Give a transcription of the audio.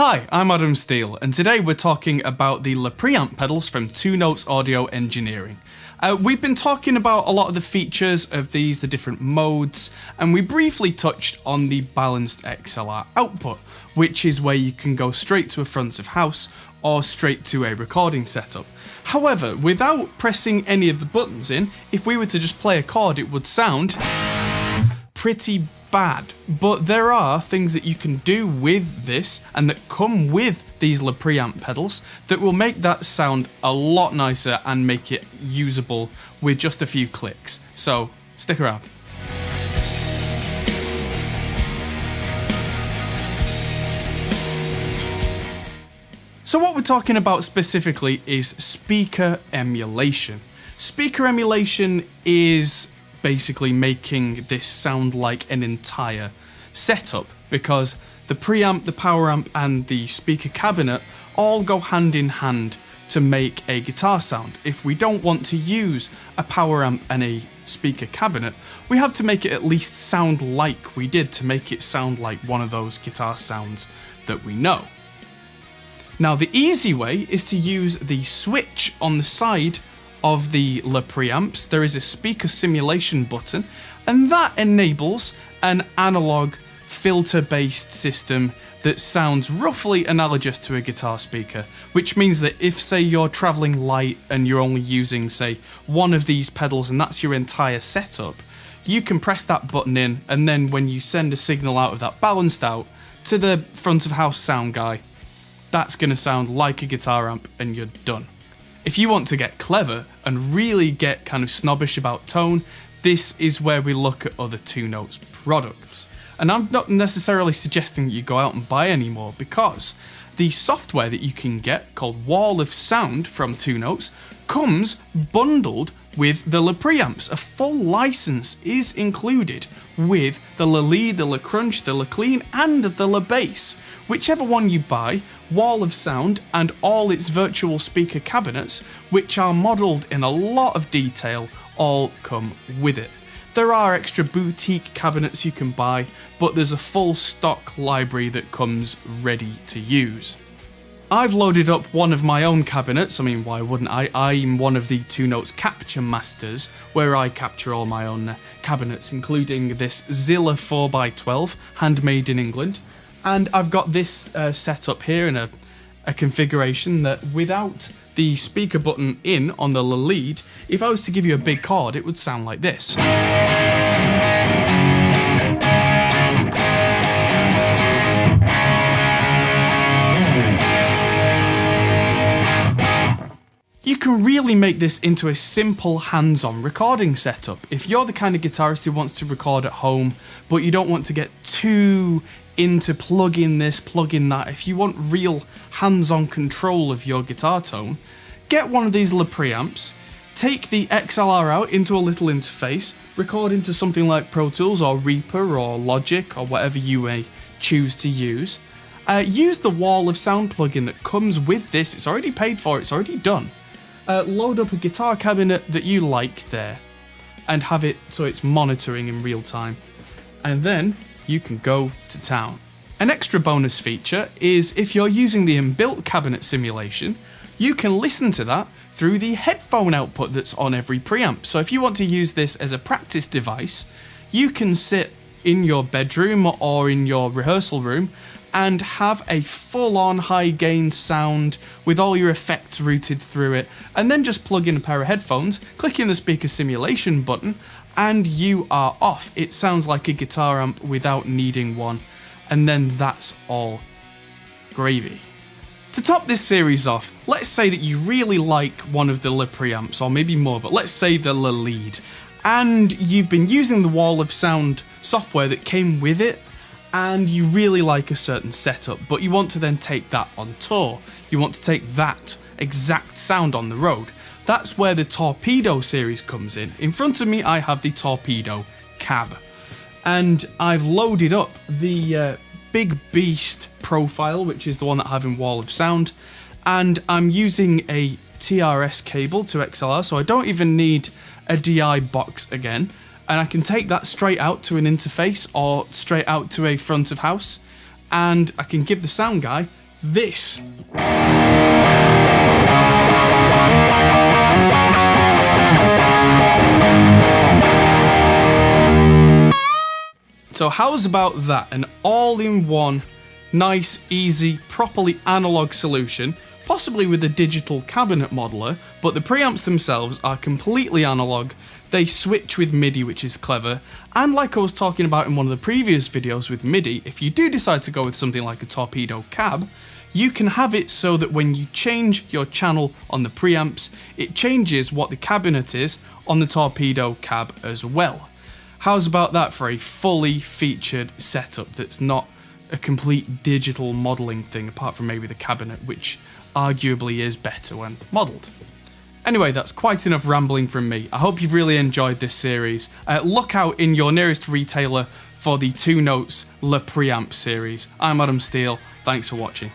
Hi, I'm Adam Steele, and today we're talking about the preamp pedals from 2 Notes Audio Engineering. We've been talking about a lot of the features of these, the different modes, and we briefly touched on the balanced XLR output, which is where you can go straight to a front of house or straight to a recording setup. However, without pressing any of the buttons in, if we were to just play a chord, it would sound pretty bad. But there are things that you can do with this and that come with these preamp pedals that will make that sound a lot nicer and make it usable with just a few clicks. So stick around. So what we're talking about specifically is speaker emulation. Speaker emulation is basically making this sound like an entire setup, because the preamp, the power amp and the speaker cabinet all go hand in hand to make a guitar sound. If we don't want to use a power amp and a speaker cabinet, we have to make it at least sound like we did, to make it sound like one of those guitar sounds that we know. Now the easy way is to use the switch on the side of the preamps. There is a speaker simulation button, and that enables an analog filter based system that sounds roughly analogous to a guitar speaker, which means that if, say, you're traveling light and you're only using, say, one of these pedals and that's your entire setup, you can press that button in, and then when you send a signal out of that balanced out to the front of house sound guy, that's going to sound like a guitar amp and you're done. If you want to get clever and really get kind of snobbish about tone, this is where we look at other 2 Notes products. And I'm not necessarily suggesting that you go out and buy any more, because the software that you can get, called Wall of Sound from 2 Notes, comes bundled with the preamps. A full license is included with the lead, the crunch, the clean and the bass. Whichever one you buy, Wall of Sound and all its virtual speaker cabinets, which are modelled in a lot of detail, all come with it. There are extra boutique cabinets you can buy, but there's a full stock library that comes ready to use. I've loaded up one of my own cabinets. I mean, why wouldn't I? I'm one of the 2 Notes capture masters, where I capture all my own cabinets, including this Zilla 4x12, handmade in England. And I've got this set up here in a configuration that, without the speaker button in on the lead, if I was to give you a big chord, it would sound like this. You can really make this into a simple hands-on recording setup. If you're the kind of guitarist who wants to record at home, but you don't want to get too into plug-in this, plug-in that, if you want real hands-on control of your guitar tone, get one of these preamps, take the XLR out into a little interface, record into something like Pro Tools or Reaper or Logic or whatever you may choose to use. Use the Wall of Sound plugin that comes with this. It's already paid for, it's already done. Load up a guitar cabinet that you like there and have it so it's monitoring in real time, and then you can go to town. An extra bonus feature is, if you're using the inbuilt cabinet simulation, you can listen to that through the headphone output that's on every preamp. So if you want to use this as a practice device, you can sit in your bedroom or in your rehearsal room and have a full-on high-gain sound with all your effects routed through it, and then just plug in a pair of headphones, click in the speaker simulation button, and you are off. It sounds like a guitar amp without needing one, and then that's all gravy. To top this series off, let's say that you really like one of the preamps, or maybe more, but let's say the lead, and you've been using the Wall of Sound software that came with it, and you really like a certain setup, but you want to then take that on tour. You want to take that exact sound on the road. That's where the Torpedo series comes in. In front of me, I have the Torpedo cab, and I've loaded up the Big Beast profile, which is the one that I have in Wall of Sound, and I'm using a TRS cable to XLR, so I don't even need a DI box again. And I can take that straight out to an interface or straight out to a front of house, and I can give the sound guy this. So how's about that? An all-in-one, nice, easy, properly analog solution, possibly with a digital cabinet modeler, but the preamps themselves are completely analog. They switch with MIDI, which is clever, and like I was talking about in one of the previous videos with MIDI, if you do decide to go with something like a Torpedo cab, you can have it so that when you change your channel on the preamps, it changes what the cabinet is on the Torpedo cab as well. How's about that for a fully featured setup that's not a complete digital modelling thing, apart from maybe the cabinet, which arguably is better when modelled. Anyway, that's quite enough rambling from me. I hope you've really enjoyed this series. Look out in your nearest retailer for the 2 Notes Le Preamp series. I'm Adam Steele, thanks for watching.